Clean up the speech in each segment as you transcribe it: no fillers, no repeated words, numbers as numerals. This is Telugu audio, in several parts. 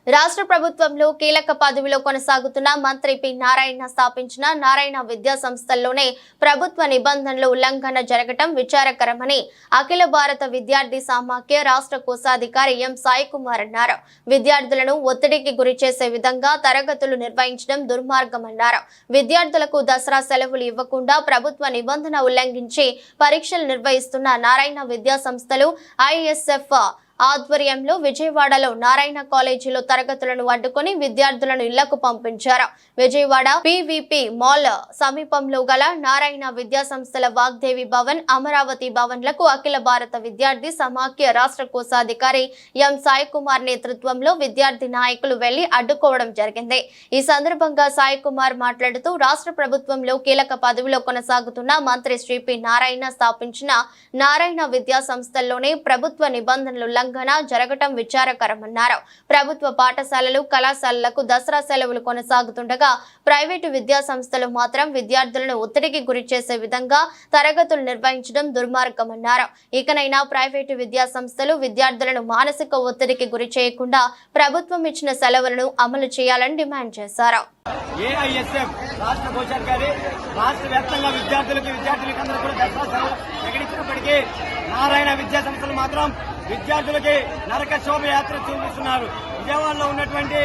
రాష్ట్ర ప్రభుత్వంలో కీలక పదవిలో కొనసాగుతున్న మంత్రి పి నారాయణ స్థాపించిన నారాయణ విద్యా సంస్థల్లోనే ప్రభుత్వ నిబంధనలు ఉల్లంఘన జరగటం విచారకరమని అఖిల భారత విద్యార్థి సమాఖ్య రాష్ట్ర కోశాధికారి ఎం సాయి కుమార్ అన్నారు. విద్యార్థులను ఒత్తిడికి గురిచేసే విధంగా తరగతులు నిర్వహించడం దుర్మార్గమన్నారు. విద్యార్థులకు దసరా సెలవులు ఇవ్వకుండా ప్రభుత్వ నిబంధన ఉల్లంఘించి పరీక్షలు నిర్వహిస్తున్న నారాయణ విద్యా సంస్థలు ఐఎస్ఎఫ్ ఆధ్వర్యంలో విజయవాడలో నారాయణ కాలేజీలో తరగతులను అడ్డుకొని విద్యార్థులను ఇళ్లకు పంపించారు. విజయవాడ పివిపి మాల్ సమీపంలో గల నారాయణ విద్యా సంస్థల వాగ్దేవి భవన్, అమరావతి భవన్లకు అఖిల భారత విద్యార్థి సమాఖ్య రాష్ట్ర కోశాధికారి ఎం సాయి కుమార్ నేతృత్వంలో విద్యార్థి నాయకులు వెళ్లి అడ్డుకోవడం జరిగింది. ఈ సందర్భంగా సాయి కుమార్ మాట్లాడుతూ రాష్ట్ర ప్రభుత్వంలో కీలక పదవిలో కొనసాగుతున్న మంత్రి శ్రీ పి నారాయణ స్థాపించిన నారాయణ విద్యా సంస్థల్లోనే ప్రభుత్వ నిబంధనలు జరగటం విచారకరమన్నారు. ప్రభుత్వ పాఠశాలలు, కళాశాలలకు దసరా సెలవులు కొనసాగుతుండగా ప్రైవేటు విద్యా సంస్థలు మాత్రం విద్యార్థులను ఒత్తిడికి గురి చేసే విధంగా తరగతులు నిర్వహించడం దుర్మార్గమన్నారు. ఇకనైనా ప్రైవేటు విద్యా సంస్థలు విద్యార్థులను మానసిక ఒత్తిడికి గురి చేయకుండా ప్రభుత్వం ఇచ్చిన సెలవులను అమలు చేయాలని డిమాండ్ చేశారు. ఏఐఎస్ఎఫ్ రాష్ట్ర కోశాధికారి రాష్ట్ర వ్యాప్తంగా విద్యార్థులందరూ కూడా దసరా సెలవులు ప్రకటించినప్పటికీ నారాయణ విద్యా సంస్థలు మాత్రం విద్యార్థులకి నరక శోభయాత్ర చూపిస్తున్నారు. విజయవాడలో ఉన్నటువంటి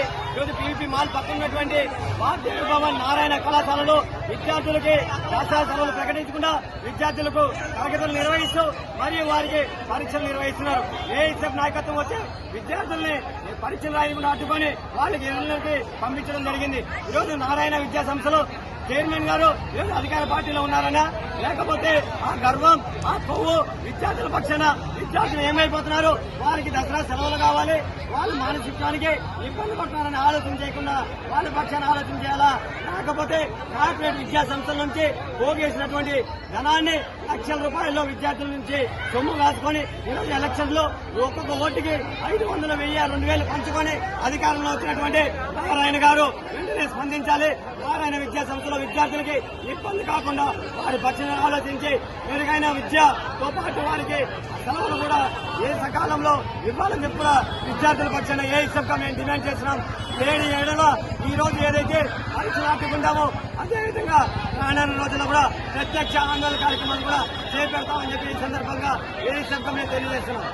పీవీపీ మాల్ పక్కన ఉన్నటువంటి వాగ్దేవి భవన్ నారాయణ కళాశాలలో విద్యార్థులకి దసరా సెలవులు ప్రకటించకుండా విద్యార్థులకు తరగతులు నిర్వహిస్తూ మరియు వారికి పరీక్షలు నిర్వహిస్తున్నారు. ఏఐఎస్ఎఫ్ నాయకత్వం వచ్చి విద్యార్థుల్ని పరీక్షలు రాయకుండా అడ్డుకొని వాళ్ళకి ఇళ్లకి పంపించడం జరిగింది. ఈరోజు నారాయణ విద్యా సంస్థలో చైర్మన్ గారు ఈరోజు అధికార పార్టీలో ఉన్నారనా, లేకపోతే ఆ గర్వం, ఆ కొవ్వు విద్యార్థుల పక్షాన విద్యార్థులు ఏమైపోతున్నారు, వారికి దసరా సెలవులు కావాలి, వాళ్ళు మానసికానికి ఇబ్బంది పడుతున్నారని ఆలోచన చేయకుండా వాళ్ళ పక్షాన ఆలోచన చేయాలా, లేకపోతే కార్పొరేట్ విద్యా సంస్థల నుంచి పోగేసినటువంటి ధనాన్ని లక్షల రూపాయల్లో విద్యార్థుల నుంచి సొమ్ము కాసుకొని ఈరోజు ఎలక్షన్ లో ఒక్కొక్క ఓటుకి 500, 1000, 2000 పంచుకొని అధికారంలో వచ్చినటువంటి నారాయణ గారు వెంటనే స్పందించాలి. నారాయణ విద్యా సంస్థలో విద్యార్థులకి ఇబ్బంది కాకుండా వారి పక్షాన ఆలోచించి మెరుగైన విద్యతో పాటు వారికి సెలవులు కూడా ఏ సకాలంలో ఇవ్వాలని చెప్పి విద్యార్థుల పక్షాన ఏఐఎస్ఎఫ్ గా మేము డిమాండ్ చేస్తున్నాం. 7 ఈ రోజు ఏదైతే పరీక్షలు ఆపుకుంటామో అదేవిధంగా రానున్న రోజుల్లో కూడా ప్రత్యక్ష ఆందోళన కార్యక్రమాలు కూడా చేపడతామని చెప్పి ఈ సందర్భంగా ఏఐఎస్ఎఫ్ గా మేము తెలియజేస్తున్నాం.